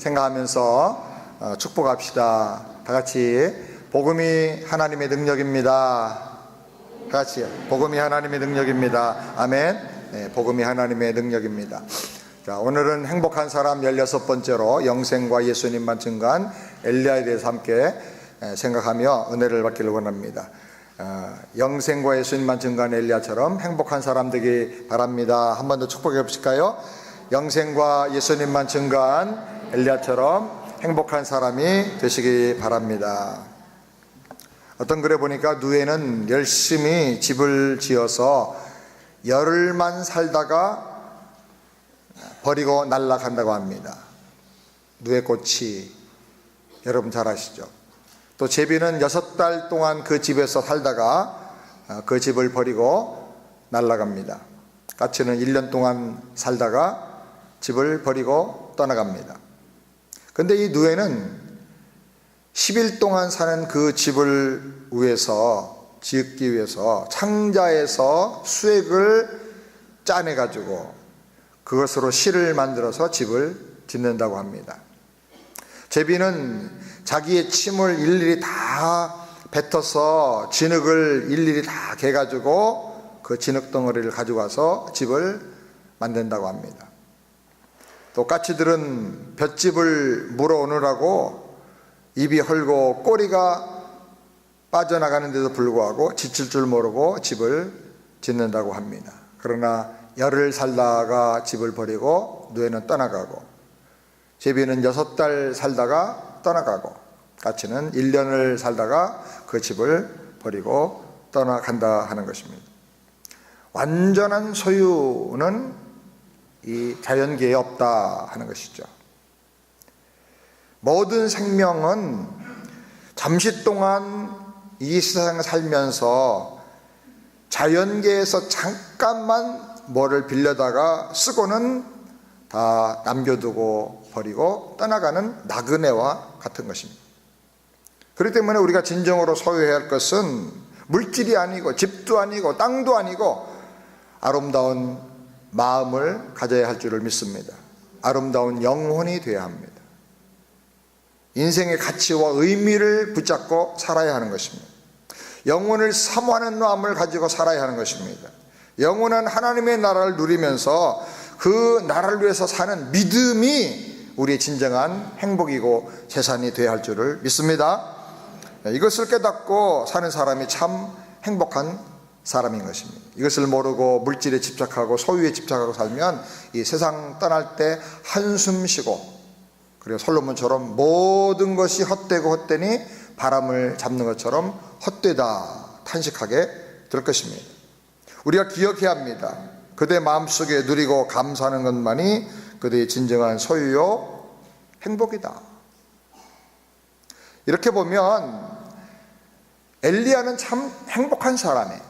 생각하면서 축복합시다. 다 같이 복음이 하나님의 능력입니다. 다 같이 복음이 하나님의 능력입니다. 아멘. 네, 복음이 하나님의 능력입니다. 자, 오늘은 행복한 사람 16번째로 영생과 예수님만 증거한 엘리야에 대해서 함께 생각하며 은혜를 받기를 원합니다. 영생과 예수님만 증거한 엘리야처럼 행복한 사람 되기 바랍니다. 한 번 더 축복해 보실까요? 영생과 예수님만 증거한 엘리야처럼 행복한 사람이 되시기 바랍니다. 어떤 글에 보니까 누에는 열심히 집을 지어서 열흘만 살다가 버리고 날아간다고 합니다. 누에꽃이 여러분 잘 아시죠? 또 제비는 6달 동안 그 집에서 살다가 그 집을 버리고 날아갑니다. 까치는 1년 동안 살다가 집을 버리고 떠나갑니다. 근데 이 누에는 10일 동안 사는 그 집을 짓기 위해서 창자에서 수액을 짜내가지고 그것으로 실을 만들어서 집을 짓는다고 합니다. 제비는 자기의 침을 일일이 다 뱉어서 진흙을 일일이 다 개가지고 그 진흙 덩어리를 가지고 와서 집을 만든다고 합니다. 또 까치들은 볏짚을 물어오느라고 입이 헐고 꼬리가 빠져나가는데도 불구하고 지칠 줄 모르고 집을 짓는다고 합니다. 그러나 열흘 살다가 집을 버리고 누에는 떠나가고, 제비는 6달 살다가 떠나가고, 까치는 1년을 살다가 그 집을 버리고 떠나간다 하는 것입니다. 완전한 소유는 이 자연계에 없다 하는 것이죠. 모든 생명은 잠시 동안 이 세상을 살면서 자연계에서 잠깐만 뭐를 빌려다가 쓰고는 다 남겨두고 버리고 떠나가는 나그네와 같은 것입니다. 그렇기 때문에 우리가 진정으로 소유해야 할 것은 물질이 아니고 집도 아니고 땅도 아니고 아름다운 마음을 가져야 할 줄을 믿습니다. 아름다운 영혼이 되어야 합니다. 인생의 가치와 의미를 붙잡고 살아야 하는 것입니다. 영혼을 사모하는 마음을 가지고 살아야 하는 것입니다. 영원한 하나님의 나라를 누리면서 그 나라를 위해서 사는 믿음이 우리의 진정한 행복이고 재산이 되어야 할 줄을 믿습니다. 이것을 깨닫고 사는 사람이 참 행복한 사람인 것입니다. 이것을 모르고 물질에 집착하고 소유에 집착하고 살면 이 세상 떠날 때 한숨 쉬고, 그리고 솔로몬처럼 모든 것이 헛되고 헛되니 바람을 잡는 것처럼 헛되다 탄식하게 될 것입니다. 우리가 기억해야 합니다. 그대 마음속에 누리고 감사하는 것만이 그대의 진정한 소유요 행복이다. 이렇게 보면 엘리야는 참 행복한 사람이에요.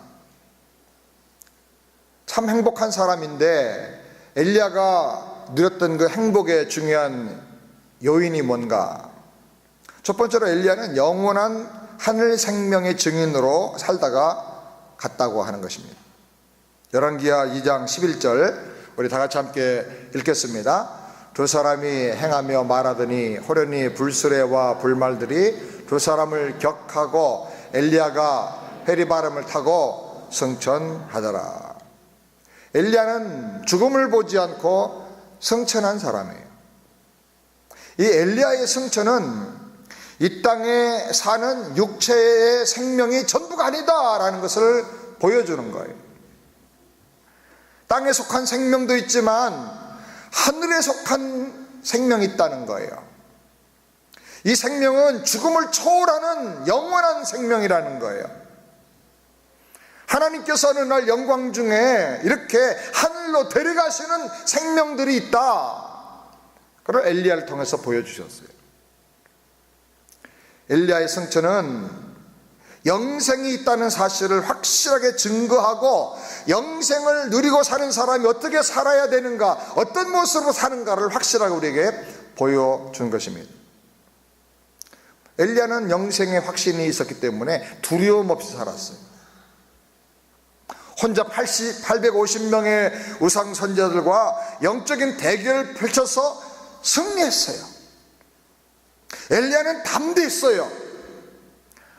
참 행복한 사람인데 엘리야가 누렸던 그 행복의 중요한 요인이 뭔가? 첫 번째로 엘리야는 영원한 하늘 생명의 증인으로 살다가 갔다고 하는 것입니다. 열왕기하 2장 11절 우리 다 같이 함께 읽겠습니다. 두 사람이 행하며 말하더니 호련히 불수레와 불말들이 두 사람을 격하고 엘리야가 회리바람을 타고 승천하더라. 엘리야는 죽음을 보지 않고 승천한 사람이에요. 이 엘리야의 승천은 이 땅에 사는 육체의 생명이 전부가 아니다라는 것을 보여주는 거예요. 땅에 속한 생명도 있지만 하늘에 속한 생명이 있다는 거예요. 이 생명은 죽음을 초월하는 영원한 생명이라는 거예요. 하나님께서 어느 날 영광 중에 이렇게 하늘로 데려가시는 생명들이 있다. 그걸 엘리야를 통해서 보여주셨어요. 엘리야의 승천은 영생이 있다는 사실을 확실하게 증거하고 영생을 누리고 사는 사람이 어떻게 살아야 되는가, 어떤 모습으로 사는가를 확실하게 우리에게 보여준 것입니다. 엘리야는 영생의 확신이 있었기 때문에 두려움 없이 살았어요. 혼자 850명의 우상 선지자들과 영적인 대결을 펼쳐서 승리했어요. 엘리야는 담대했어요.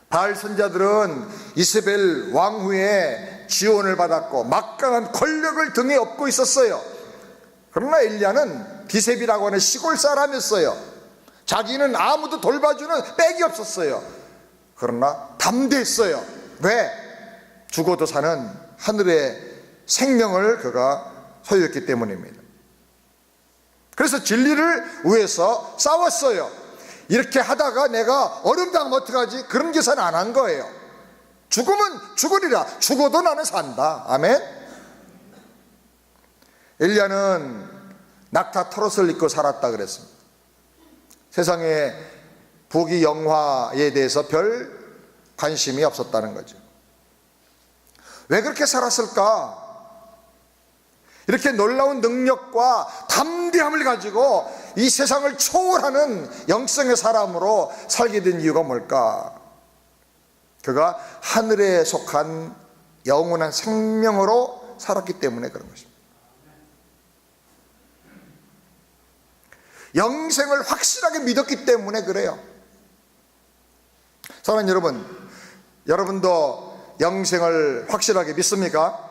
바알 선자들은 이세벨 왕후의 지원을 받았고 막강한 권력을 등에 업고 있었어요. 그러나 엘리야는 디셉이라고 하는 시골 사람이었어요. 자기는 아무도 돌봐주는 빽이 없었어요. 그러나 담대했어요. 왜? 죽어도 사는 하늘의 생명을 그가 소유했기 때문입니다. 그래서 진리를 위해서 싸웠어요. 이렇게 하다가 내가 어려움당하면 어떡하지? 그런 계산 안 한 거예요. 죽으면 죽으리라. 죽어도 나는 산다. 아멘. 엘리야는 낙타 털옷을 입고 살았다 그랬습니다. 세상에 부귀 영화에 대해서 별 관심이 없었다는 거죠. 왜 그렇게 살았을까? 이렇게 놀라운 능력과 담대함을 가지고 이 세상을 초월하는 영성의 사람으로 살게 된 이유가 뭘까? 그가 하늘에 속한 영원한 생명으로 살았기 때문에 그런 것입니다. 영생을 확실하게 믿었기 때문에 그래요. 사랑하는 여러분, 여러분도 영생을 확실하게 믿습니까?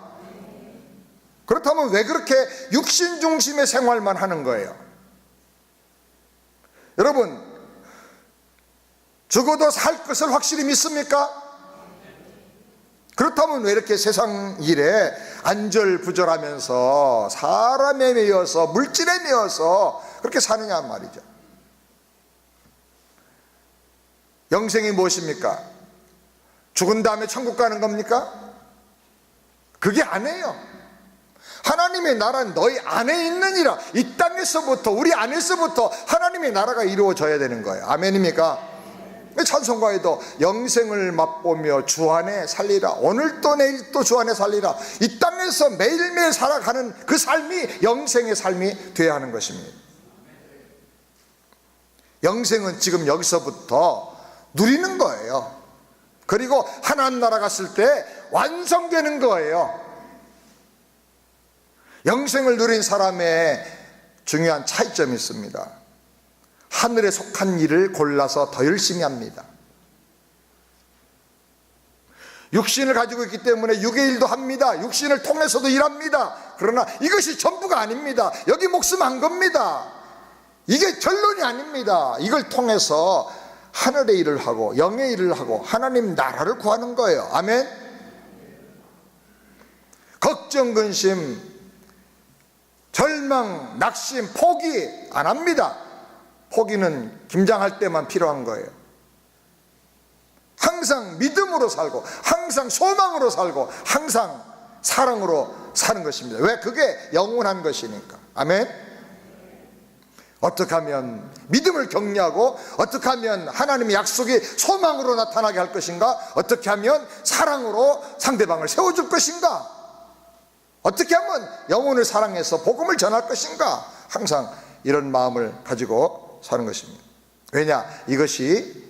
그렇다면 왜 그렇게 육신 중심의 생활만 하는 거예요? 여러분, 죽어도 살 것을 확실히 믿습니까? 그렇다면 왜 이렇게 세상 일에 안절부절하면서 사람에 매여서 물질에 매여서 그렇게 사느냐 말이죠. 영생이 무엇입니까? 죽은 다음에 천국 가는 겁니까? 그게 아니에요. 하나님의 나라는 너희 안에 있느니라. 이 땅에서부터, 우리 안에서부터 하나님의 나라가 이루어져야 되는 거예요. 아멘입니까? 찬송가에도 영생을 맛보며 주 안에 살리라. 오늘 또 내일 또 주 안에 살리라. 이 땅에서 매일매일 살아가는 그 삶이 영생의 삶이 되어야 하는 것입니다. 영생은 지금 여기서부터 누리는 거예요. 그리고 하나님 나라 갔을 때 완성되는 거예요. 영생을 누린 사람의 중요한 차이점이 있습니다. 하늘에 속한 일을 골라서 더 열심히 합니다. 육신을 가지고 있기 때문에 육의 일도 합니다. 육신을 통해서도 일합니다. 그러나 이것이 전부가 아닙니다. 여기 목숨 한 겁니다. 이게 결론이 아닙니다. 이걸 통해서 하늘의 일을 하고 영의 일을 하고 하나님 나라를 구하는 거예요. 아멘. 걱정, 근심, 절망, 낙심, 포기 안 합니다. 포기는 김장할 때만 필요한 거예요. 항상 믿음으로 살고 항상 소망으로 살고 항상 사랑으로 사는 것입니다. 왜? 그게 영원한 것이니까. 아멘. 어떻게 하면 믿음을 격려하고 어떻게 하면 하나님의 약속이 소망으로 나타나게 할 것인가? 어떻게 하면 사랑으로 상대방을 세워줄 것인가? 어떻게 하면 영혼을 사랑해서 복음을 전할 것인가? 항상 이런 마음을 가지고 사는 것입니다. 왜냐? 이것이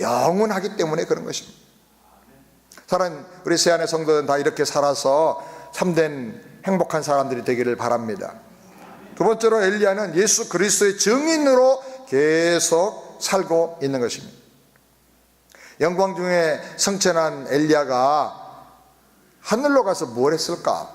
영원하기 때문에 그런 것입니다. 사랑하는 우리 세안의 성도들은 다 이렇게 살아서 참된 행복한 사람들이 되기를 바랍니다. 두 번째로 엘리야는 예수 그리스도의 증인으로 계속 살고 있는 것입니다. 영광 중에 성천한 엘리야가 하늘로 가서 뭘 했을까?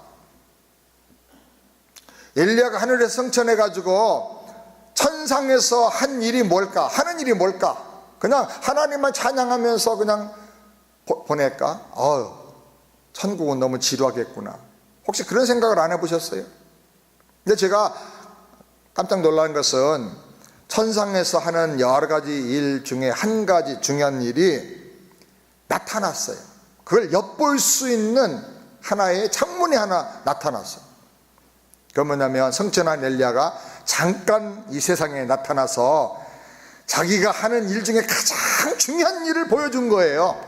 엘리야가 하늘에 성천해 가지고 천상에서 한 일이 뭘까? 하는 일이 뭘까? 그냥 하나님만 찬양하면서 그냥 보낼까? 천국은 너무 지루하겠구나. 혹시 그런 생각을 안 해보셨어요? 근데 제가 깜짝 놀란 것은 천상에서 하는 여러 가지 일 중에 한 가지 중요한 일이 나타났어요. 그걸 엿볼 수 있는 하나의 창문이 하나 나타났어요. 그건 뭐냐면 성천한 엘리야가 잠깐 이 세상에 나타나서 자기가 하는 일 중에 가장 중요한 일을 보여준 거예요.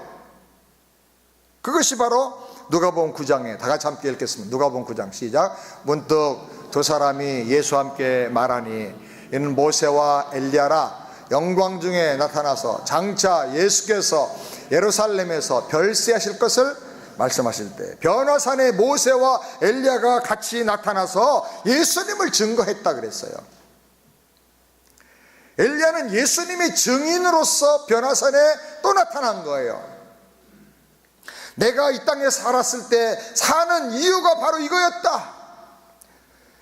그것이 바로 누가복음 9장에 다 같이 함께 읽겠습니다. 누가복음 9장 시작. 문득 두 사람이 예수와 함께 말하니 이는 모세와 엘리야라. 영광 중에 나타나서 장차 예수께서 예루살렘에서 별세하실 것을 말씀하실 때 변화산에 모세와 엘리야가 같이 나타나서 예수님을 증거했다 그랬어요. 엘리야는 예수님의 증인으로서 변화산에 또 나타난 거예요. 내가 이 땅에 살았을 때 사는 이유가 바로 이거였다.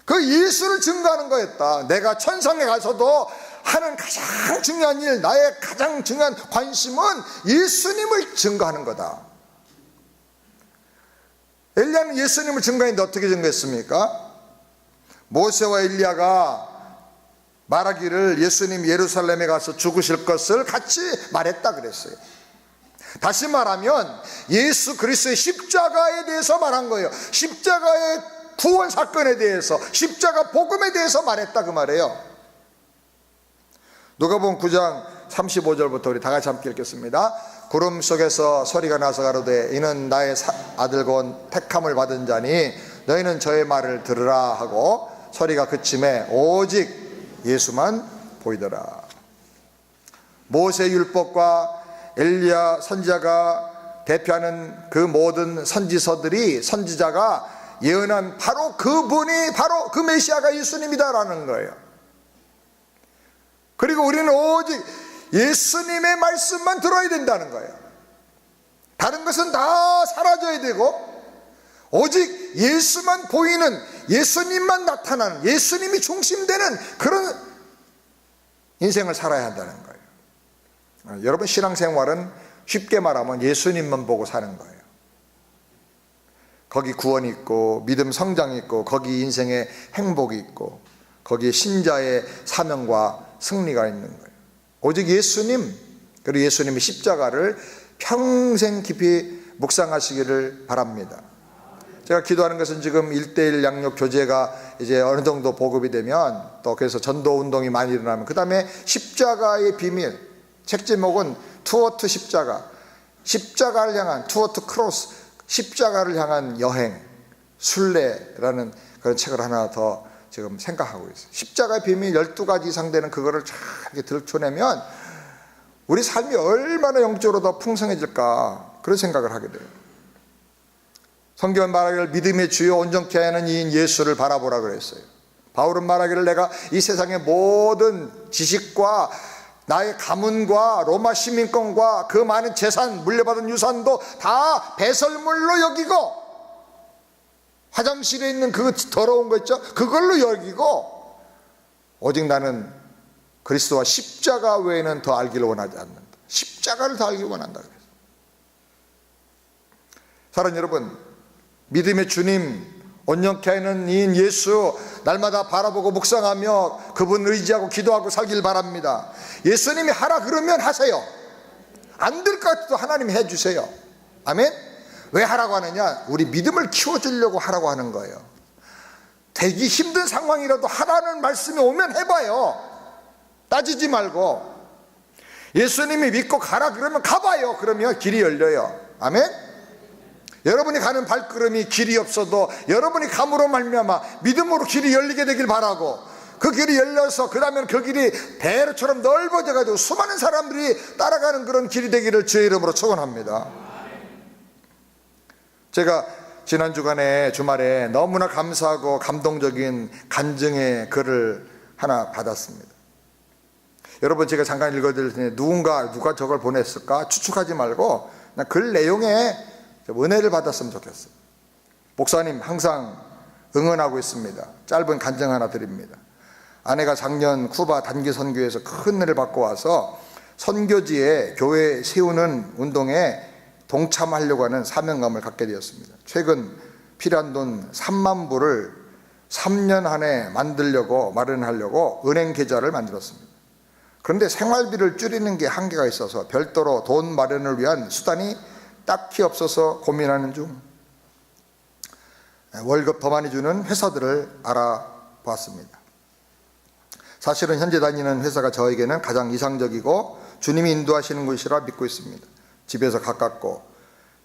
그 예수를 증거하는 거였다. 내가 천상에 가서도 하는 가장 중요한 일, 나의 가장 중요한 관심은 예수님을 증거하는 거다. 엘리야는 예수님을 증거했는데 어떻게 증거했습니까? 모세와 엘리야가 말하기를 예수님 예루살렘에 가서 죽으실 것을 같이 말했다 그랬어요. 다시 말하면 예수 그리스도의 십자가에 대해서 말한 거예요. 십자가의 구원 사건에 대해서, 십자가 복음에 대해서 말했다 그 말이에요. 누가복음 9장 35절부터 우리 다 같이 함께 읽겠습니다. 구름 속에서 소리가 나서 가로되 이는 나의 아들 곧 택함을 받은 자니 너희는 저의 말을 들으라 하고 소리가 그침에 오직 예수만 보이더라. 모세 율법과 엘리야 선지자가 대표하는 그 모든 선지자가 예언한 바로 그분이 바로 그 메시아가 예수님이다라는 거예요. 그리고 우리는 오직 예수님의 말씀만 들어야 된다는 거예요. 다른 것은 다 사라져야 되고 오직 예수만 보이는, 예수님만 나타나는, 예수님이 중심되는 그런 인생을 살아야 한다는 거예요. 여러분, 신앙생활은 쉽게 말하면 예수님만 보고 사는 거예요. 거기 구원이 있고 믿음 성장이 있고 거기 인생의 행복이 있고 거기에 신자의 사명과 승리가 있는 거예요. 오직 예수님, 그리고 예수님의 십자가를 평생 깊이 묵상하시기를 바랍니다. 제가 기도하는 것은 지금 1:1 양육 교제가 이제 어느 정도 보급이 되면, 또 그래서 전도 운동이 많이 일어나면, 그 다음에 십자가의 비밀, 책 제목은 투어 투 십자가, 십자가를 향한 투어 투 크로스, 십자가를 향한 여행, 순례라는 그런 책을 하나 더 지금 생각하고 있어요. 십자가의 비밀 12가지 이상 되는 그거를 쫙 이렇게 들춰내면 우리 삶이 얼마나 영적으로 더 풍성해질까, 그런 생각을 하게 돼요. 성경은 말하기를 믿음의 주요 온전케 하는 이인 예수를 바라보라 그랬어요. 바울은 말하기를 내가 이 세상의 모든 지식과 나의 가문과 로마 시민권과 그 많은 재산, 물려받은 유산도 다 배설물로 여기고, 화장실에 있는 그 더러운 거 있죠? 그걸로 여기고 오직 나는 그리스도와 십자가 외에는 더 알기를 원하지 않는다. 십자가를 더 알기를 원한다 그랬어요. 사랑하는 여러분, 믿음의 주님, 온전케 하는 이인 예수 날마다 바라보고 묵상하며 그분 의지하고 기도하고 살길 바랍니다. 예수님이 하라 그러면 하세요. 안 될 것 같아도 하나님이 해주세요. 아멘. 왜 하라고 하느냐? 우리 믿음을 키워주려고 하라고 하는 거예요. 되기 힘든 상황이라도 하라는 말씀이 오면 해봐요. 따지지 말고. 예수님이 믿고 가라 그러면 가봐요. 그러면 길이 열려요. 아멘. 여러분이 가는 발걸음이 길이 없어도 여러분이 감으로 말미암아 믿음으로 길이 열리게 되길 바라고, 그 길이 열려서 그 다음에 그 길이 배로처럼 넓어져 가지고 수많은 사람들이 따라가는 그런 길이 되기를 주의 이름으로 축원합니다. 제가 지난 주말에 너무나 감사하고 감동적인 간증의 글을 하나 받았습니다. 여러분, 제가 잠깐 읽어드릴 테니 누가 저걸 보냈을까 추측하지 말고 그냥 글 내용에 은혜를 받았으면 좋겠어요. 목사님 항상 응원하고 있습니다. 짧은 간증 하나 드립니다. 아내가 작년 쿠바 단기 선교에서 큰 은혜를 받고 와서 선교지에 교회 세우는 운동에 동참하려고 하는 사명감을 갖게 되었습니다. 최근 필요한 돈 3만 불을 3년 안에 마련하려고 은행 계좌를 만들었습니다. 그런데 생활비를 줄이는 게 한계가 있어서 별도로 돈 마련을 위한 수단이 딱히 없어서 고민하는 중 월급 더 많이 주는 회사들을 알아봤습니다. 사실은 현재 다니는 회사가 저에게는 가장 이상적이고 주님이 인도하시는 곳이라 믿고 있습니다. 집에서 가깝고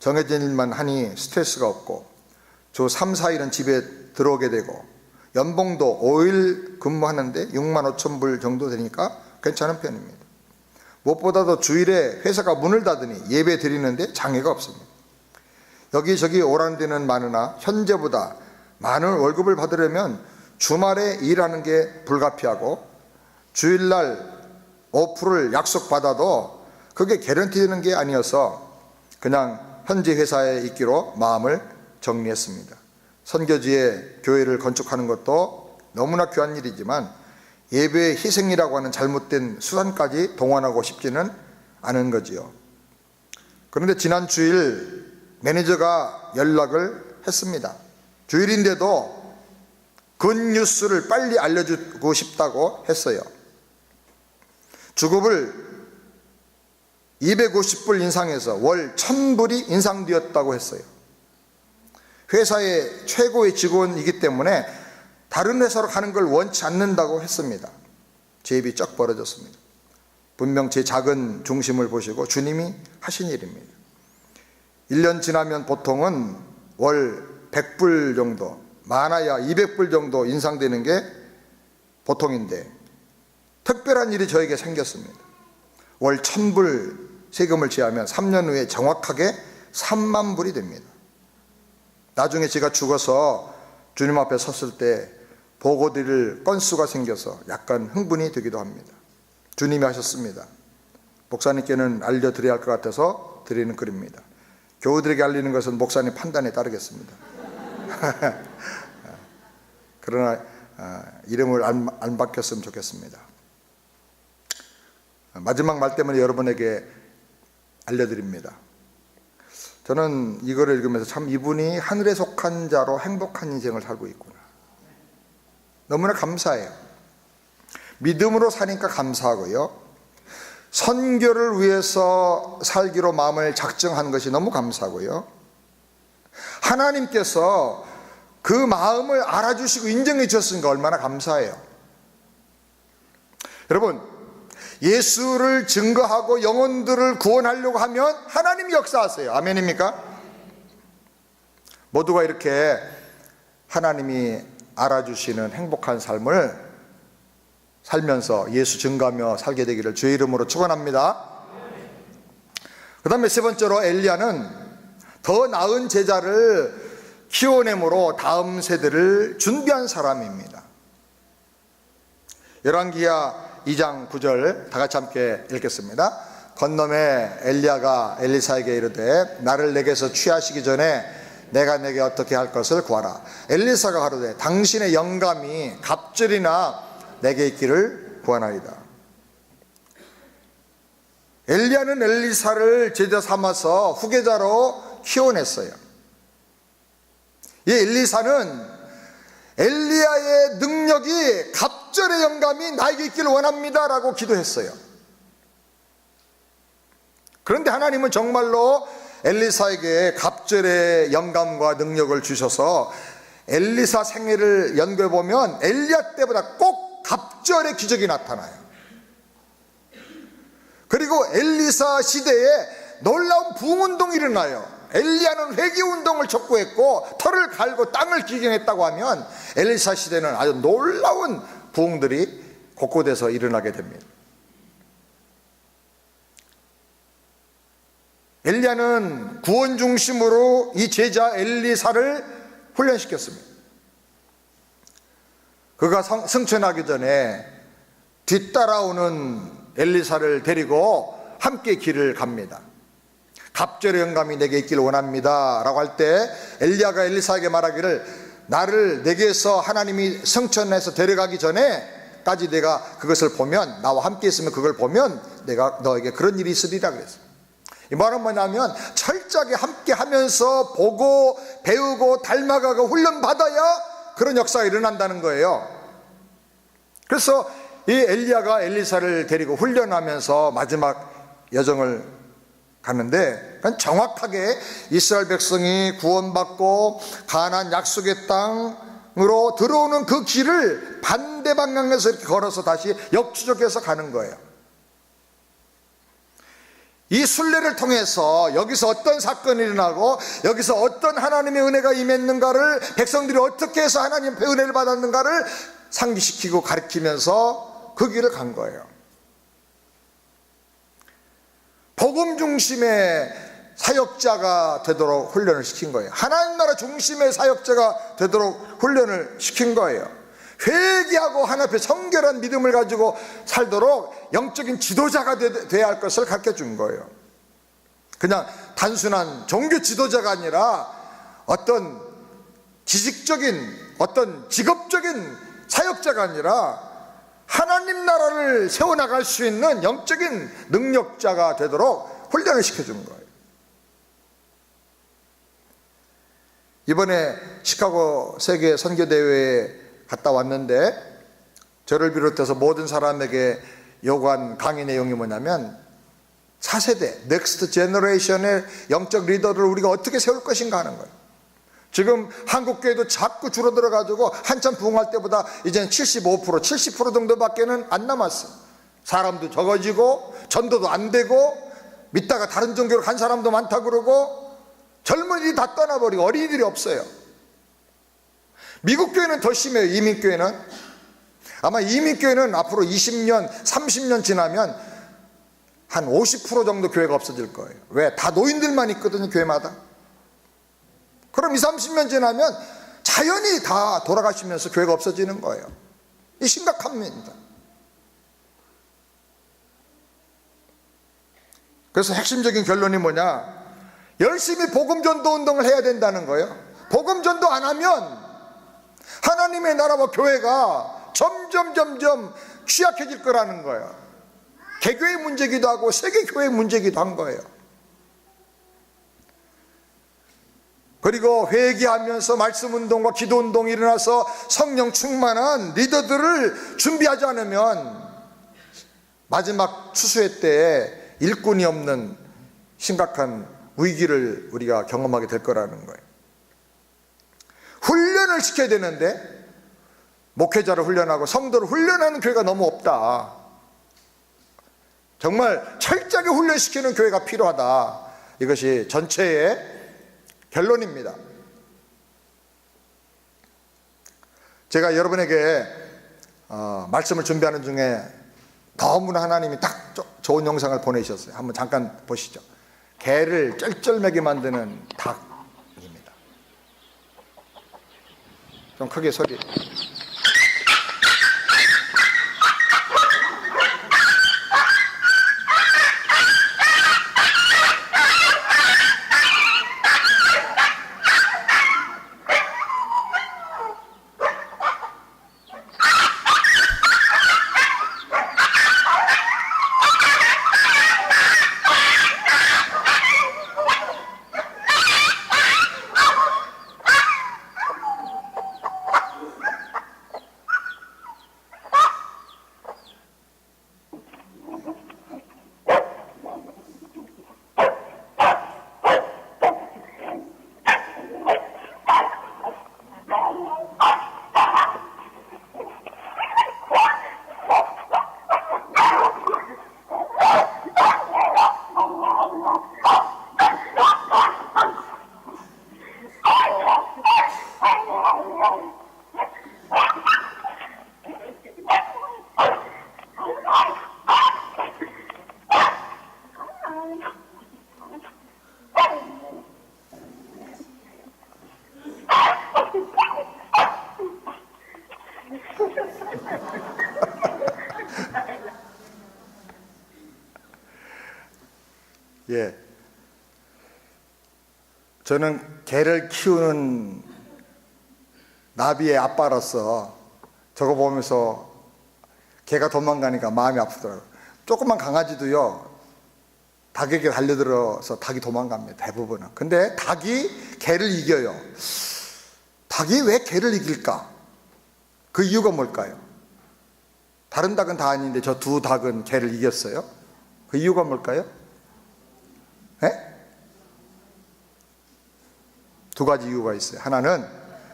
정해진 일만 하니 스트레스가 없고 주 3, 4일은 집에 들어오게 되고 연봉도 5일 근무하는데 6만 5천 불 정도 되니까 괜찮은 편입니다. 무엇보다도 주일에 회사가 문을 닫으니 예배 드리는데 장애가 없습니다. 여기저기 오라는 데는 많으나 현재보다 많은 월급을 받으려면 주말에 일하는 게 불가피하고 주일날 오프를 약속받아도 그게 개런티 되는 게 아니어서 그냥 현지 회사에 있기로 마음을 정리했습니다. 선교지에 교회를 건축하는 것도 너무나 귀한 일이지만 예배의 희생이라고 하는 잘못된 수단까지 동원하고 싶지는 않은 거지요. 그런데 지난 주일 매니저가 연락을 했습니다. 주일인데도 굿뉴스를 빨리 알려주고 싶다고 했어요. 주급을 250불 인상해서 월 1000불이 인상되었다고 했어요. 회사의 최고의 직원이기 때문에 다른 회사로 가는 걸 원치 않는다고 했습니다. 제 입이 쩍 벌어졌습니다. 분명 제 작은 중심을 보시고 주님이 하신 일입니다. 1년 지나면 보통은 월 100불 정도, 많아야 200불 정도 인상되는 게 보통인데 특별한 일이 저에게 생겼습니다. 월 1000불 세금을 제하면 3년 후에 정확하게 3만 불이 됩니다. 나중에 제가 죽어서 주님 앞에 섰을 때 보고 드릴 건수가 생겨서 약간 흥분이 되기도 합니다. 주님이 하셨습니다. 목사님께는 알려드려야 할 것 같아서 드리는 글입니다. 교우들에게 알리는 것은 목사님 판단에 따르겠습니다. 그러나 이름을 안 바뀌었으면 좋겠습니다. 마지막 말 때문에 여러분에게 알려드립니다. 저는 이거를 읽으면서 참 이분이 하늘에 속한 자로 행복한 인생을 살고 있구나, 너무나 감사해요. 믿음으로 사니까 감사하고요, 선교를 위해서 살기로 마음을 작정한 것이 너무 감사하고요, 하나님께서 그 마음을 알아주시고 인정해 주셨으니까 얼마나 감사해요. 여러분, 예수를 증거하고 영혼들을 구원하려고 하면 하나님이 역사하세요. 아멘입니까? 모두가 이렇게 하나님이 알아주시는 행복한 삶을 살면서 예수 증거하며 살게 되기를 주의 이름으로 축원합니다. 그 다음에 세 번째로 엘리야는 더 나은 제자를 키워내므로 다음 세대를 준비한 사람입니다. 열왕기하 2장 9절 다 같이 함께 읽겠습니다. 건너매 엘리야가 엘리사에게 이르되 나를 내게서 취하시기 전에 내가 내게 어떻게 할 것을 구하라. 엘리사가 가로되 당신의 영감이 갑절이나 내게 있기를 구하나이다. 엘리야는 엘리사를 제자 삼아서 후계자로 키워냈어요. 이 엘리사는 엘리야의 능력이 갑절의 영감이 나에게 있기를 원합니다 라고 기도했어요. 그런데 하나님은 정말로 엘리사에게 갑절의 영감과 능력을 주셔서 엘리사 생애를 연구해 보면 엘리야 때보다 꼭 갑절의 기적이 나타나요. 그리고 엘리사 시대에 놀라운 부흥운동이 일어나요. 엘리야는 회개운동을 촉구했고 털을 갈고 땅을 기경했다고 하면 엘리사 시대는 아주 놀라운 부흥들이 곳곳에서 일어나게 됩니다. 엘리야는 구원 중심으로 이 제자 엘리사를 훈련시켰습니다. 그가 승천하기 전에 뒤따라오는 엘리사를 데리고 함께 길을 갑니다. 갑절의 영감이 내게 있기를 원합니다 라고 할 때 엘리야가 엘리사에게 말하기를 나를 내게서 하나님이 승천해서 데려가기 전에까지 내가 그것을 보면, 나와 함께 있으면 그걸 보면 내가 너에게 그런 일이 있으리라 그랬어요. 이 말은 뭐냐면 철저하게 함께 하면서 보고 배우고 닮아가고 훈련받아야 그런 역사가 일어난다는 거예요. 그래서 이 엘리야가 엘리사를 데리고 훈련하면서 마지막 여정을 가는데 정확하게 이스라엘 백성이 구원받고 가나안 약속의 땅으로 들어오는 그 길을 반대 방향에서 이렇게 걸어서 다시 역추적해서 가는 거예요. 이 순례를 통해서 여기서 어떤 사건이 일어나고 여기서 어떤 하나님의 은혜가 임했는가를, 백성들이 어떻게 해서 하나님의 은혜를 받았는가를 상기시키고 가르치면서 그 길을 간 거예요. 복음 중심의 사역자가 되도록 훈련을 시킨 거예요. 하나님 나라 중심의 사역자가 되도록 훈련을 시킨 거예요. 회개하고 하나님 앞에 성결한 믿음을 가지고 살도록 영적인 지도자가 돼야 할 것을 가르쳐 준 거예요. 그냥 단순한 종교 지도자가 아니라 어떤 지식적인, 어떤 직업적인 사역자가 아니라 하나님 나라를 세워나갈 수 있는 영적인 능력자가 되도록 훈련을 시켜준 거예요. 이번에 시카고 세계 선교대회에 갔다 왔는데 저를 비롯해서 모든 사람에게 요구한 강의 내용이 뭐냐면 4세대, 넥스트 제너레이션의 영적 리더를 우리가 어떻게 세울 것인가 하는 거예요. 지금 한국교회도 자꾸 줄어들어 가지고 한참 부흥할 때보다 이제는 75%, 70% 정도밖에는 안 남았어요. 사람도 적어지고 전도도 안 되고 믿다가 다른 종교로 간 사람도 많다 그러고 젊은이들이 다 떠나버리고 어린이들이 없어요. 미국 교회는 더 심해요. 이민교회는 아마 이민교회는 앞으로 20년, 30년 지나면 한 50% 정도 교회가 없어질 거예요. 왜? 다 노인들만 있거든요, 교회마다. 그럼 20, 30년 지나면 자연히 다 돌아가시면서 교회가 없어지는 거예요. 이 심각합니다. 그래서 핵심적인 결론이 뭐냐? 열심히 복음전도 운동을 해야 된다는 거예요. 복음전도 안 하면 하나님의 나라와 교회가 점점 취약해질 거라는 거예요. 개교의 문제기도 하고 세계교회의 문제기도 한 거예요. 그리고 회개하면서 말씀운동과 기도운동이 일어나서 성령 충만한 리더들을 준비하지 않으면 마지막 추수회 때에 일꾼이 없는 심각한 위기를 우리가 경험하게 될 거라는 거예요. 훈련을 시켜야 되는데 목회자를 훈련하고 성도를 훈련하는 교회가 너무 없다. 정말 철저하게 훈련시키는 교회가 필요하다. 이것이 전체의 결론입니다. 제가 여러분에게 말씀을 준비하는 중에 너무나 하나님이 딱 좋은 영상을 보내주셨어요. 한번 잠깐 보시죠. 개를 쩔쩔매게 만드는 닭입니다. 좀 크게 소리. 예, 저는 개를 키우는 나비의 아빠로서 저거 보면서 개가 도망가니까 마음이 아프더라고요. 조그만 강아지도요, 닭에게 달려들어서 닭이 도망갑니다, 대부분은. 근데 닭이 개를 이겨요. 닭이 왜 개를 이길까? 그 이유가 뭘까요? 다른 닭은 다 아닌데 저 두 닭은 개를 이겼어요. 그 이유가 뭘까요? 두 가지 이유가 있어요. 하나는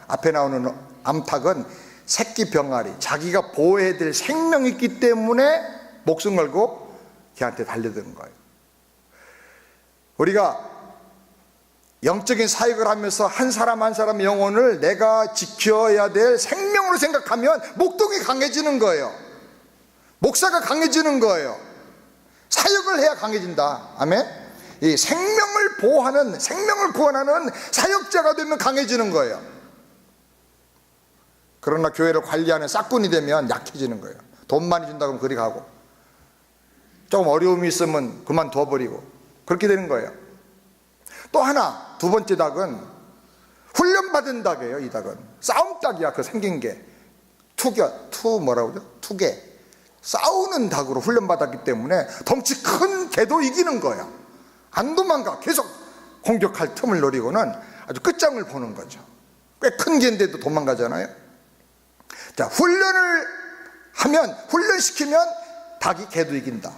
앞에 나오는 암탉은 새끼 병아리, 자기가 보호해야 될 생명이 있기 때문에 목숨 걸고 걔한테 달려드는 거예요. 우리가 영적인 사역을 하면서 한 사람 한 사람의 영혼을 내가 지켜야 될 생명으로 생각하면 목동이 강해지는 거예요. 목사가 강해지는 거예요. 사역을 해야 강해진다. 아멘? 이 생명을 보호하는, 생명을 구원하는 사역자가 되면 강해지는 거예요. 그러나 교회를 관리하는 싹군이 되면 약해지는 거예요. 돈 많이 준다고 하면 그리 가고, 조금 어려움이 있으면 그만둬버리고, 그렇게 되는 거예요. 또 하나, 두 번째 닭은 훈련받은 닭이에요. 이 닭은 싸움 닭이야. 그 생긴 게 뭐라고 그러죠? 투개, 싸우는 닭으로 훈련받았기 때문에 덩치 큰 개도 이기는 거야. 안 도망가. 계속 공격할 틈을 노리고는 아주 끝장을 보는 거죠. 꽤 큰 개인데도 도망가잖아요. 자, 훈련시키면 닭이 개도 이긴다.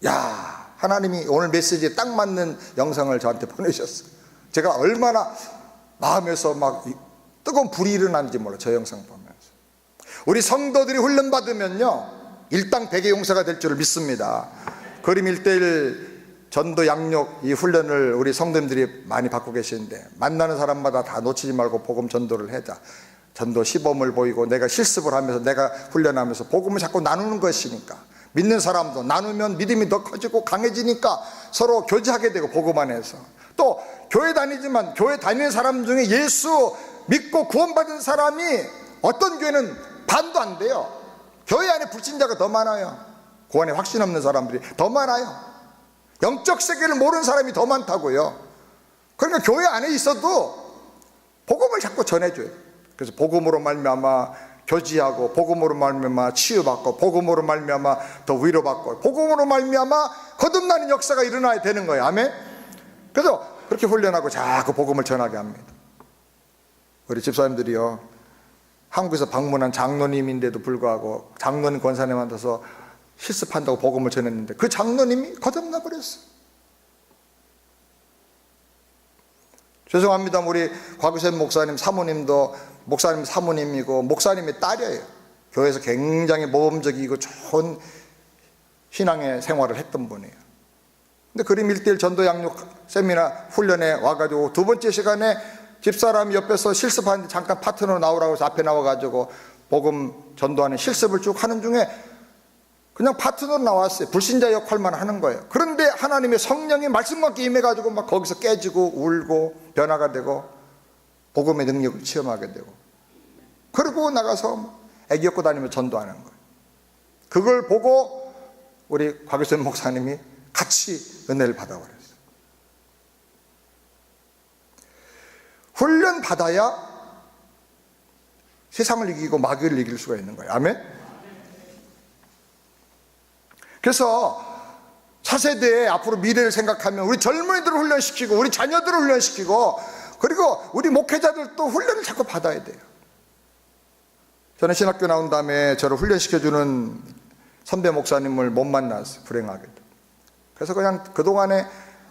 야, 하나님이 오늘 메시지에 딱 맞는 영상을 저한테 보내셨어요. 제가 얼마나 마음에서 막 뜨거운 불이 일어나는지 몰라요. 저 영상 보면서. 우리 성도들이 훈련받으면요, 일당 백의 용사가 될 줄을 믿습니다. 그림 1:1 전도 양육 이 훈련을 우리 성도님들이 많이 받고 계시는데, 만나는 사람마다 다 놓치지 말고 복음 전도를 하자. 전도 시범을 보이고 내가 실습을 하면서 내가 훈련하면서 복음을 자꾸 나누는 것이니까, 믿는 사람도 나누면 믿음이 더 커지고 강해지니까 서로 교제하게 되고, 복음 안에서. 또 교회 다니지만 교회 다니는 사람 중에 예수 믿고 구원받은 사람이 어떤 교회는 반도 안 돼요. 교회 안에 불신자가 더 많아요. 구원에 확신 없는 사람들이 더 많아요. 영적 세계를 모르는 사람이 더 많다고요. 그러니까 교회 안에 있어도 복음을 자꾸 전해줘요. 그래서 복음으로 말미암아 교제하고, 복음으로 말미암아 치유받고, 복음으로 말미암아 더 위로받고, 복음으로 말미암아 거듭나는 역사가 일어나야 되는 거예요. 아멘. 그래서 그렇게 훈련하고 자꾸 복음을 전하게 합니다. 우리 집사님들이요, 한국에서 방문한 장로님인데도 불구하고 장로님 권사님 만나서 실습한다고 복음을 전했는데 그 장로님이 거듭나 버렸어요. 죄송합니다. 우리 곽유선 목사님 사모님도 목사님 사모님이고 목사님의 딸이에요. 교회에서 굉장히 모범적이고 좋은 신앙의 생활을 했던 분이에요. 근데 그림 1:1 전도 양육 세미나 훈련에 와가지고 두 번째 시간에 집사람이 옆에서 실습하는데 잠깐 파트너로 나오라고 해서 앞에 나와가지고 복음 전도하는 실습을 쭉 하는 중에 그냥 파트너로 나왔어요. 불신자 역할만 하는 거예요. 그런데 하나님의 성령이 말씀과 임해가지고 막 거기서 깨지고 울고 변화가 되고 복음의 능력을 체험하게 되고, 그러고 나가서 애기 업고 다니며 전도하는 거예요. 그걸 보고 우리 곽유선 목사님이 같이 은혜를 받아버렸어요. 훈련 받아야 세상을 이기고 마귀를 이길 수가 있는 거예요. 아멘. 그래서 차세대의 앞으로 미래를 생각하면 우리 젊은이들을 훈련시키고 우리 자녀들을 훈련시키고, 그리고 우리 목회자들도 훈련을 자꾸 받아야 돼요. 저는 신학교 나온 다음에 저를 훈련시켜주는 선배 목사님을 못 만났어요. 불행하게도. 그래서 그냥 그동안에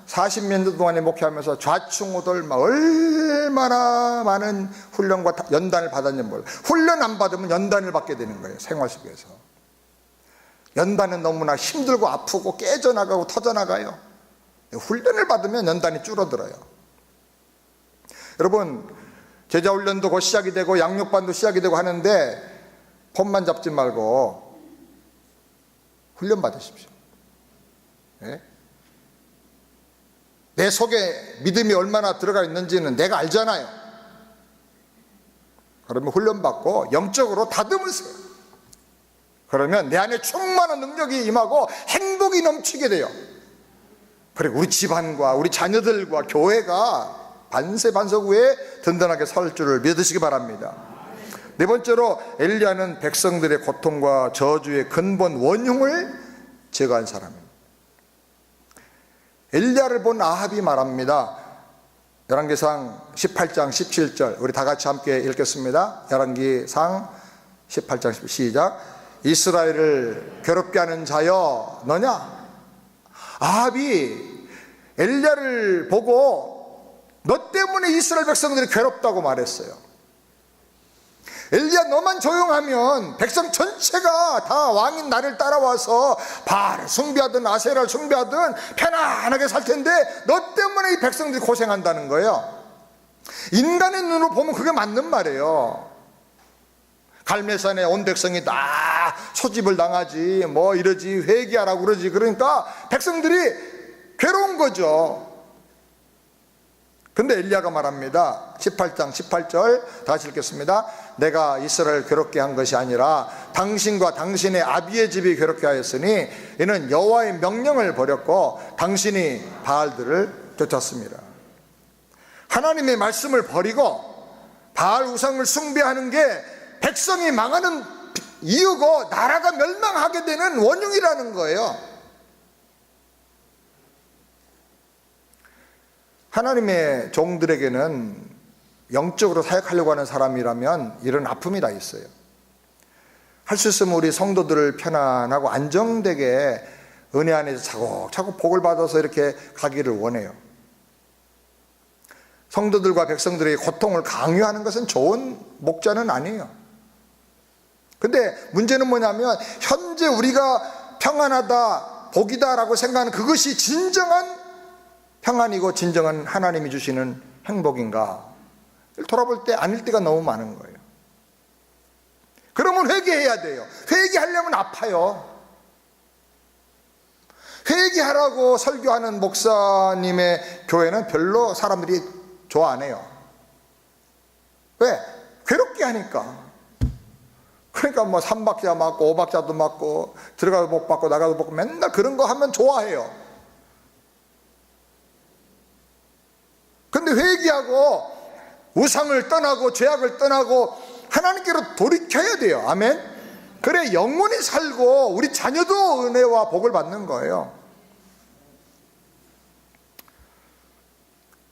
40년 동안에 목회하면서 좌충우돌 막 얼마나 많은 훈련과 연단을 받았는지 몰라요. 훈련 안 받으면 연단을 받게 되는 거예요. 생활 속에서 연단은 너무나 힘들고 아프고 깨져나가고 터져나가요. 훈련을 받으면 연단이 줄어들어요. 여러분, 제자훈련도 곧 시작이 되고 양육반도 시작이 되고 하는데 폰만 잡지 말고 훈련 받으십시오. 네? 내 속에 믿음이 얼마나 들어가 있는지는 내가 알잖아요. 그러면 훈련받고 영적으로 다듬으세요. 그러면 내 안에 충만한 능력이 임하고 행복이 넘치게 돼요. 그리고 우리 집안과 우리 자녀들과 교회가 반세반석 위에 든든하게 설 줄을 믿으시기 바랍니다. 네 번째로, 엘리야는 백성들의 고통과 저주의 근본 원흉을 제거한 사람입니다. 엘리야를 본 아합이 말합니다. 열왕기상 18장 17절 우리 다 같이 함께 읽겠습니다. 열왕기상 18장 17절 시작. 이스라엘을 괴롭게 하는 자여 너냐? 아합이 엘리야를 보고 너 때문에 이스라엘 백성들이 괴롭다고 말했어요. 엘리야, 너만 조용하면 백성 전체가 다 왕인 나를 따라와서 바알을 숭배하든 아세라를 숭배하든 편안하게 살 텐데 너 때문에 이 백성들이 고생한다는 거예요. 인간의 눈으로 보면 그게 맞는 말이에요. 갈매산에 온 백성이 다 소집을 당하지 뭐 이러지 회개하라고 그러지. 그러니까 백성들이 괴로운 거죠. 근데 엘리야가 말합니다. 18장 18절 다시 읽겠습니다. 내가 이스라엘을 괴롭게 한 것이 아니라 당신과 당신의 아비의 집이 괴롭게 하였으니 이는 여호와의 명령을 버렸고 당신이 바알들을 쫓았습니다. 하나님의 말씀을 버리고 바알 우상을 숭배하는 게 백성이 망하는 이유고 나라가 멸망하게 되는 원흉이라는 거예요. 하나님의 종들에게는 영적으로 사역하려고 하는 사람이라면 이런 아픔이 다 있어요. 할 수 있으면 우리 성도들을 편안하고 안정되게 은혜 안에서 차곡차곡 복을 받아서 이렇게 가기를 원해요. 성도들과 백성들의 고통을 강요하는 것은 좋은 목자는 아니에요. 근데 문제는 뭐냐면 현재 우리가 평안하다, 복이다라고 생각하는 그것이 진정한 평안이고 진정한 하나님이 주시는 행복인가? 돌아볼 때 아닐 때가 너무 많은 거예요. 그러면 회개해야 돼요. 회개하려면 아파요. 회개하라고 설교하는 목사님의 교회는 별로 사람들이 좋아 안 해요. 왜? 괴롭게 하니까. 그러니까 뭐 3박자 맞고 5박자도 맞고 들어가도 복 받고 나가도 복 받고 맨날 그런 거 하면 좋아해요. 근데 회개하고 우상을 떠나고 죄악을 떠나고 하나님께로 돌이켜야 돼요. 아멘. 그래 영원히 살고 우리 자녀도 은혜와 복을 받는 거예요.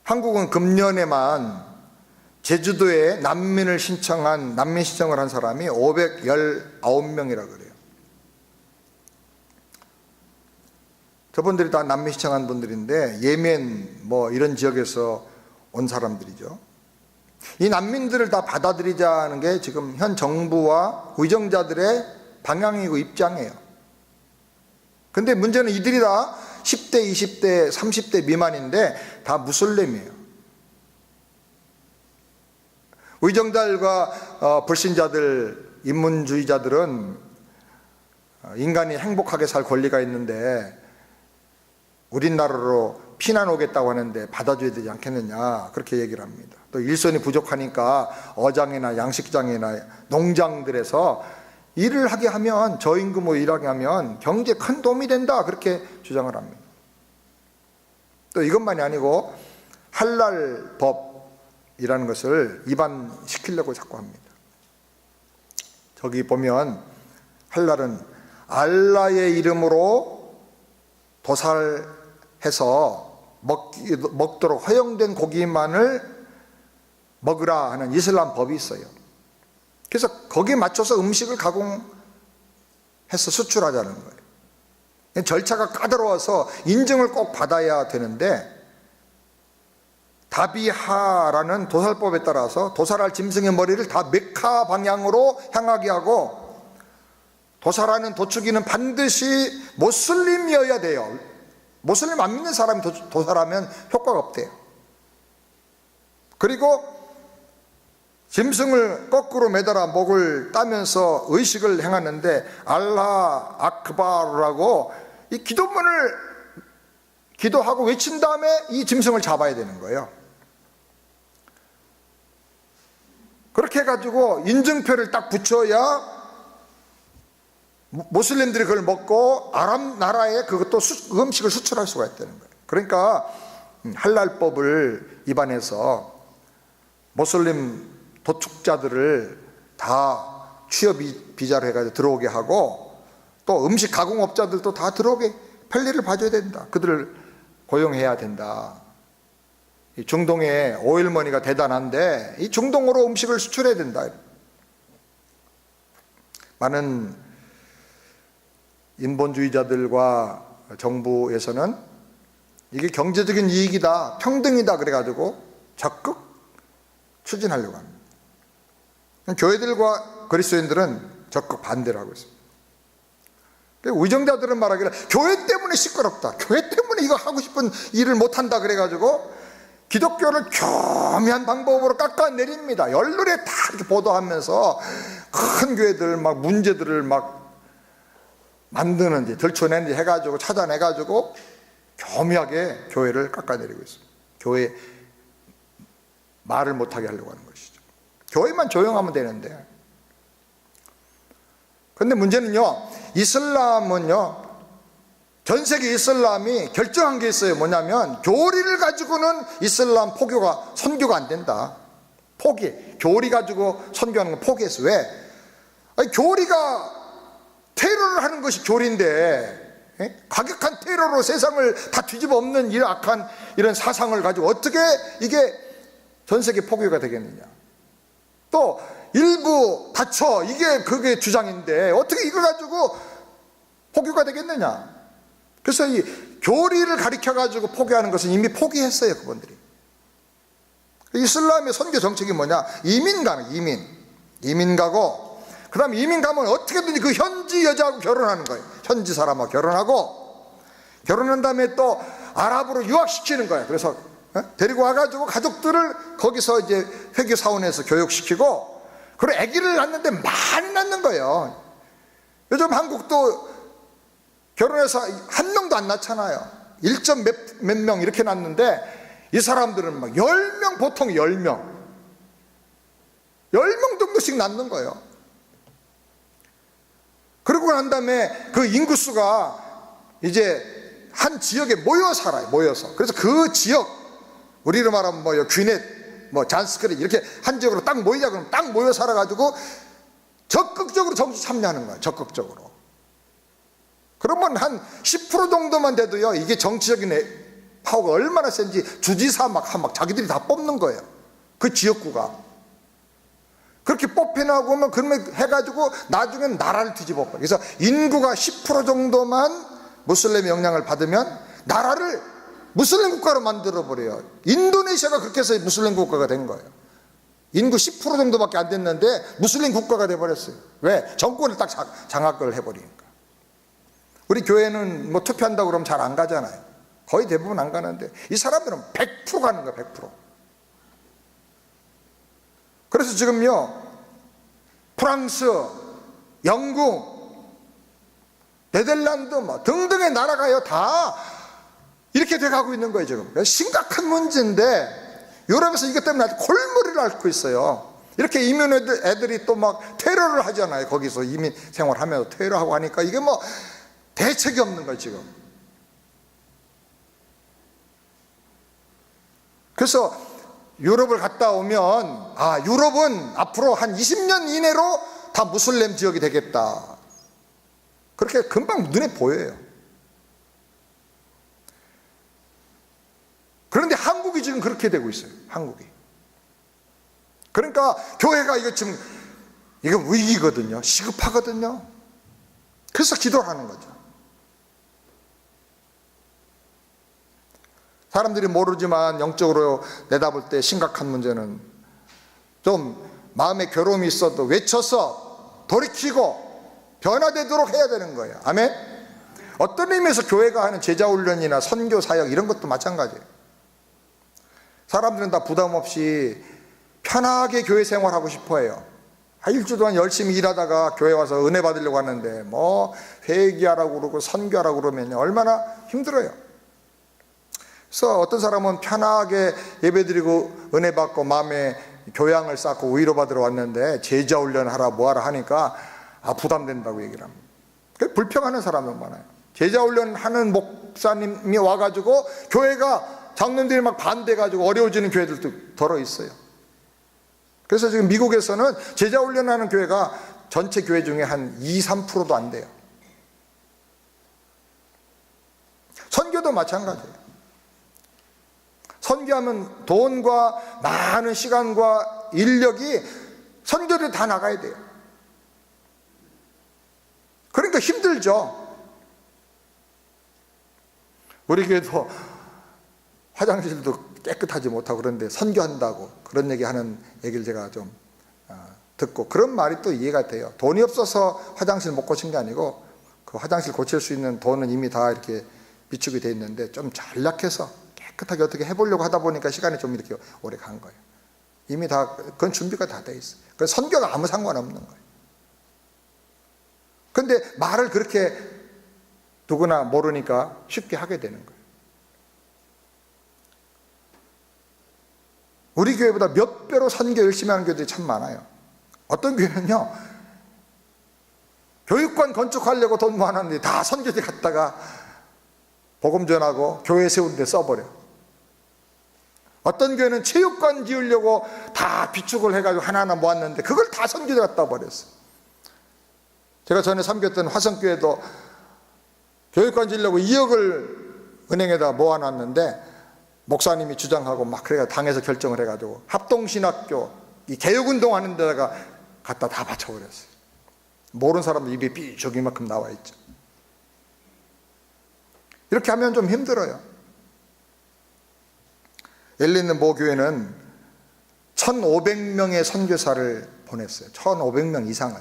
한국은 금년에만 제주도에 난민 신청을 한 사람이 519명이라 그래요. 저분들이 다 난민 신청한 분들인데 예멘 뭐 이런 지역에서 온 사람들이죠. 이 난민들을 다 받아들이자는 게 지금 현 정부와 의정자들의 방향이고 입장이에요. 근데 문제는 이들이 다 10대, 20대, 30대 미만인데 다 무슬림이에요. 의정자들과 불신자들, 인문주의자들은 인간이 행복하게 살 권리가 있는데 우리나라로 피난 오겠다고 하는데 받아줘야 되지 않겠느냐 그렇게 얘기를 합니다. 또 일손이 부족하니까 어장이나 양식장이나 농장들에서 일을 하게 하면 저임금으로 일하게 하면 경제에 큰 도움이 된다 그렇게 주장을 합니다. 또 이것만이 아니고 할랄 법이라는 것을 위반시키려고 자꾸 합니다. 저기 보면 할랄은 알라의 이름으로 도살해서 먹도록 허용된 고기만을 먹으라 하는 이슬람 법이 있어요. 그래서 거기에 맞춰서 음식을 가공해서 수출하자는 거예요. 절차가 까다로워서 인증을 꼭 받아야 되는데 다비하라는 도살법에 따라서 도살할 짐승의 머리를 다 메카 방향으로 향하게 하고 도살하는 도축이는 반드시 모슬림이어야 돼요. 모슬림 안 믿는 사람이 도살하면 효과가 없대요. 그리고 짐승을 거꾸로 매달아 목을 따면서 의식을 행하는데 알라 아크바르라고 이 기도문을 기도하고 외친 다음에 이 짐승을 잡아야 되는 거예요. 그렇게 해가지고 인증표를 딱 붙여야 모슬림들이 그걸 먹고 아랍 나라에 그것도 음식을 수출할 수가 있다는 거예요. 그러니까 할랄법을 위반해서 모슬림 도축자들을 다 취업 비자로 해가지고 들어오게 하고 또 음식 가공업자들도 다 들어오게 편리를 봐줘야 된다. 그들을 고용해야 된다. 이 중동의 오일머니가 대단한데 이 중동으로 음식을 수출해야 된다. 많은 인본주의자들과 정부에서는 이게 경제적인 이익이다, 평등이다 그래가지고 적극 추진하려고 합니다. 교회들과 그리스도인들은 적극 반대를 하고 있습니다. 의정자들은 말하기를 교회 때문에 시끄럽다, 교회 때문에 이거 하고 싶은 일을 못한다 그래가지고 기독교를 교묘한 방법으로 깎아내립니다. 언론에 다 이렇게 보도하면서 큰 교회들 막 문제들을 막 만드는지 들춰내는지 해가지고 찾아내가지고 교묘하게 교회를 깎아내리고 있습니다. 교회 말을 못하게 하려고 하는 것이죠. 교회만 조용하면 되는데. 그런데 문제는요, 이슬람은요, 전 세계 이슬람이 결정한 게 있어요. 뭐냐면 교리를 가지고는 이슬람 선교가 안 된다. 교리 가지고 선교하는 건 포기했어. 왜? 아니, 교리가 테러를 하는 것이 교리인데, 과격한 테러로 세상을 다 뒤집어 엎는 이런 악한 이런 사상을 가지고 어떻게 이게 전 세계 포교가 되겠느냐. 또 일부 다쳐, 그게 주장인데 어떻게 이거 가지고 포교가 되겠느냐. 그래서 이 교리를 가리켜 가지고 포기하는 것은 이미 포기했어요, 그분들이. 이슬람의 선교 정책이 뭐냐? 이민 가고, 그 다음에 이민 가면 어떻게든지 그 현지 여자하고 결혼하는 거예요. 현지 사람하고 결혼한 다음에 또 아랍으로 유학시키는 거예요. 그래서 데리고 와가지고 가족들을 거기서 이제 회교 사원에서 교육시키고, 그리고 아기를 낳는데 많이 낳는 거예요. 요즘 한국도 결혼해서 한 명도 안 낳잖아요. 1점 몇 명 이렇게 낳는데, 이 사람들은 막 10명, 보통 10명 정도씩 낳는 거예요. 그러고 난 다음에 그 인구수가 이제 한 지역에 모여 살아요. 모여서. 그래서 그 지역, 우리로 말하면 귀넷, 잔스크릿 이렇게 한 지역으로 딱 모이자 그러면 딱 모여 살아가지고 적극적으로 정치 참여하는 거예요. 적극적으로. 그러면 한 10% 정도만 돼도요, 이게 정치적인 파워가 얼마나 센지 주지사 막 자기들이 다 뽑는 거예요. 그 지역구가. 그렇게 뽑혀나오면 그러면 해가지고 나중엔 나라를 뒤집어 버려요. 그래서 인구가 10% 정도만 무슬림의 영향을 받으면 나라를 무슬림 국가로 만들어 버려요. 인도네시아가 그렇게 해서 무슬림 국가가 된 거예요. 인구 10% 정도밖에 안 됐는데 무슬림 국가가 돼 버렸어요. 왜? 정권을 딱 장악을 해버리니까. 우리 교회는 투표한다고 그러면 잘 안 가잖아요. 거의 대부분 안 가는데 이 사람들은 100% 가는 거야. 100%. 그래서 지금요, 프랑스, 영국, 네덜란드 등등의 나라가요, 다 이렇게 돼가고 있는 거예요. 지금 심각한 문제인데 유럽에서 이것 때문에 아주 골머리를 앓고 있어요. 이렇게 이민 애들이 또 막 테러를 하잖아요. 거기서 이민 생활하면서 테러하고 하니까 이게 대책이 없는 거예요, 지금. 그래서 유럽을 갔다 오면, 유럽은 앞으로 한 20년 이내로 다 무슬림 지역이 되겠다. 그렇게 금방 눈에 보여요. 그런데 한국이 지금 그렇게 되고 있어요. 한국이. 그러니까 교회가 이거 위기거든요. 시급하거든요. 그래서 기도를 하는 거죠. 사람들이 모르지만 영적으로 내다볼 때 심각한 문제는 좀 마음에 괴로움이 있어도 외쳐서 돌이키고 변화되도록 해야 되는 거예요. 아멘? 어떤 의미에서 교회가 하는 제자훈련이나 선교 사역 이런 것도 마찬가지예요. 사람들은 다 부담 없이 편하게 교회 생활하고 싶어 해요. 일주 동안 열심히 일하다가 교회 와서 은혜 받으려고 하는데 회개하라고 그러고 선교하라고 그러면 얼마나 힘들어요. 그래서 어떤 사람은 편하게 예배드리고 은혜 받고 마음에 교양을 쌓고 위로받으러 왔는데 제자 훈련하라 뭐하라 하니까 부담된다고 얘기를 합니다. 불평하는 사람은 많아요. 제자 훈련하는 목사님이 와가지고 교회가 장로들이 막 반대해가지고 어려워지는 교회들도 더러 있어요. 그래서 지금 미국에서는 제자 훈련하는 교회가 전체 교회 중에 한 2~3%도 안 돼요. 선교도 마찬가지예요. 선교하면 돈과 많은 시간과 인력이 선교를 다 나가야 돼요. 그러니까 힘들죠. 우리 교회도 화장실도 깨끗하지 못하고 그런데 선교한다고 그런 얘기하는 얘기를 제가 좀 듣고, 그런 말이 또 이해가 돼요. 돈이 없어서 화장실 못 고친 게 아니고 그 화장실 고칠 수 있는 돈은 이미 다 이렇게 비축이 돼 있는데 좀 전략해서 깨끗하게 어떻게 해보려고 하다 보니까 시간이 좀 이렇게 오래 간 거예요. 이미 다 그건 준비가 다 돼 있어요. 그래서 선교가 아무 상관없는 거예요. 그런데 말을 그렇게 누구나 모르니까 쉽게 하게 되는 거예요. 우리 교회보다 몇 배로 선교 열심히 하는 교회들이 참 많아요. 어떤 교회는요, 교육관 건축하려고 돈 모아놨는데 다 선교지 갔다가 복음 전하고 교회 세우는 데 써버려. 어떤 교회는 체육관 지으려고 다 비축을 해가지고 하나하나 모았는데 그걸 다 선교지 갖다 버렸어. 제가 전에 섬겼던 화성교회도 교육관 지으려고 2억을 은행에다 모아놨는데 목사님이 주장하고 막 그래가 당에서 결정을 해가지고 합동신학교 이 개혁운동 하는 데다가 갖다 다 바쳐버렸어요. 모르는 사람들 입에 삐죽 이만큼 나와 있죠. 이렇게 하면 좀 힘들어요. 엘리 있는 모 교회는 1,500명의 선교사를 보냈어요. 1,500명 이상을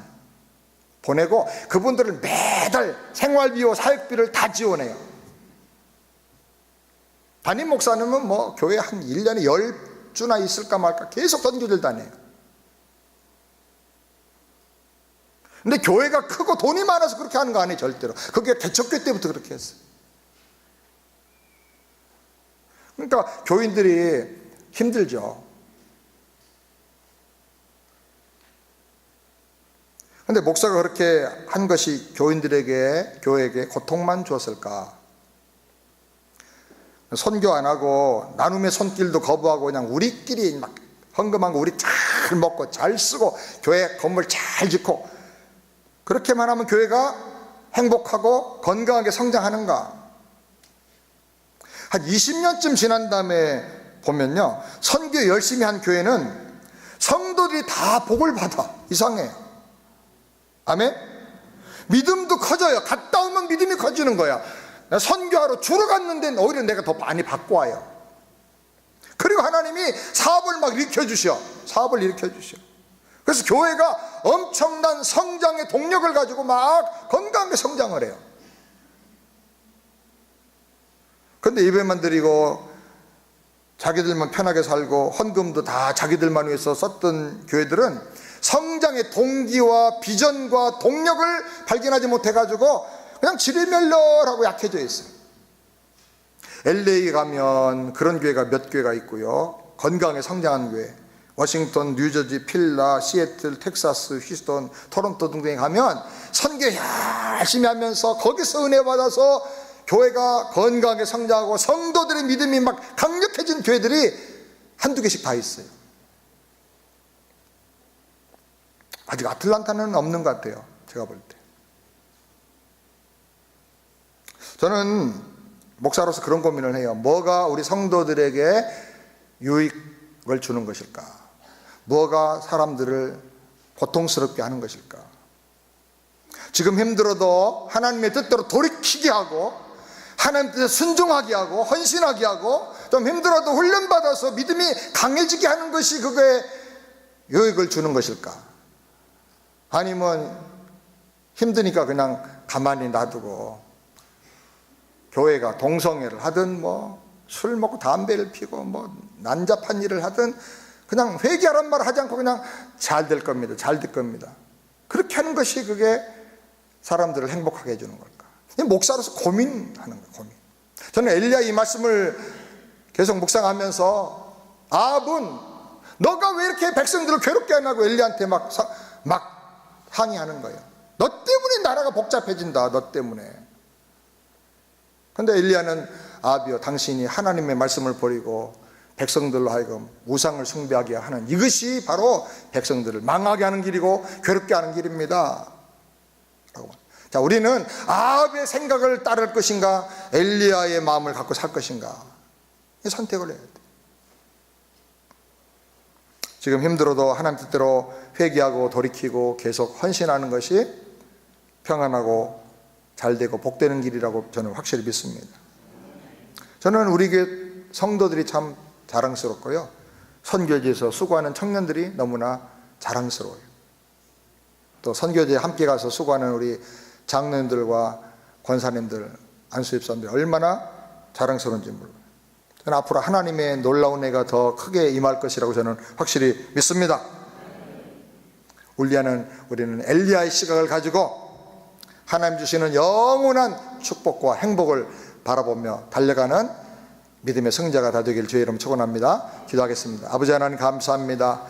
보내고 그분들을 매달 생활비와 사역비를 다 지원해요. 담임 목사님은 뭐 교회 한 1년에 10주나 있을까 말까 계속 선교를 다녀요. 근데 교회가 크고 돈이 많아서 그렇게 하는 거 아니에요. 절대로. 그게 개척교 때부터 그렇게 했어요. 그러니까 교인들이 힘들죠. 근데 목사가 그렇게 한 것이 교회에게 고통만 주었을까? 선교 안 하고 나눔의 손길도 거부하고 그냥 우리끼리 막 헌금한 거 우리 잘 먹고 잘 쓰고 교회 건물 잘 짓고 그렇게만 하면 교회가 행복하고 건강하게 성장하는가? 한 20년쯤 지난 다음에 보면요, 선교 열심히 한 교회는 성도들이 다 복을 받아. 이상해. 아멘? 믿음도 커져요. 갔다 오면 믿음이 커지는 거야. 선교하러 주러 갔는데 오히려 내가 더 많이 받고 와요. 그리고 하나님이 사업을 막 일으켜주셔. 그래서 교회가 엄청난 성장의 동력을 가지고 막 건강하게 성장을 해요. 그런데 예배만 드리고 자기들만 편하게 살고 헌금도 다 자기들만 위해서 썼던 교회들은 성장의 동기와 비전과 동력을 발견하지 못해가지고 그냥 지리멸렬하고 약해져 있어요. LA 가면 그런 교회가 몇 교회가 있고요, 건강하게 성장한 교회, 워싱턴, 뉴저지, 필라, 시애틀, 텍사스, 휴스턴, 토론토 등등에 가면 선교 열심히 하면서 거기서 은혜 받아서 교회가 건강하게 성장하고 성도들의 믿음이 막 강력해진 교회들이 한두 개씩 다 있어요. 아직 아틀란타는 없는 것 같아요. 제가 볼 때. 저는 목사로서 그런 고민을 해요. 뭐가 우리 성도들에게 유익을 주는 것일까? 뭐가 사람들을 고통스럽게 하는 것일까? 지금 힘들어도 하나님의 뜻대로 돌이키게 하고 하나님 뜻에 순종하게 하고 헌신하게 하고 좀 힘들어도 훈련받아서 믿음이 강해지게 하는 것이 그거에 유익을 주는 것일까? 아니면 힘드니까 그냥 가만히 놔두고 교회가 동성애를 하든 뭐 술 먹고 담배를 피고 뭐 난잡한 일을 하든 그냥 회개하란 말을 하지 않고 그냥 잘 될 겁니다. 잘 될 겁니다. 그렇게 하는 것이 그게 사람들을 행복하게 해주는 걸까? 목사로서 고민하는 거예요. 고민. 저는 엘리야 이 말씀을 계속 묵상하면서 아합은 너가 왜 이렇게 백성들을 괴롭게 하냐고 엘리야한테 막 항의하는 거예요. 너 때문에 나라가 복잡해진다. 너 때문에. 그런데 엘리야는 아합이여, 당신이 하나님의 말씀을 버리고 백성들로 하여금 우상을 숭배하게 하는 이것이 바로 백성들을 망하게 하는 길이고 괴롭게 하는 길입니다. 자, 우리는 아합의 생각을 따를 것인가, 엘리야의 마음을 갖고 살 것인가, 이 선택을 해야 돼. 지금 힘들어도 하나님 뜻대로 회개하고 돌이키고 계속 헌신하는 것이 평안하고 잘되고 복되는 길이라고 저는 확실히 믿습니다. 저는 우리 교회 성도들이 참 자랑스럽고요, 선교지에서 수고하는 청년들이 너무나 자랑스러워요. 또 선교지에 함께 가서 수고하는 우리 장로님들과 권사님들, 안수집사님들 얼마나 자랑스러운지 몰라요. 저는 앞으로 하나님의 놀라운 애가 더 크게 임할 것이라고 저는 확실히 믿습니다. 우리는 엘리야의 시각을 가지고 하나님 주시는 영원한 축복과 행복을 바라보며 달려가는 믿음의 성자가 다 되길 주의 이름 축원합니다. 기도하겠습니다. 아버지 하나님 감사합니다.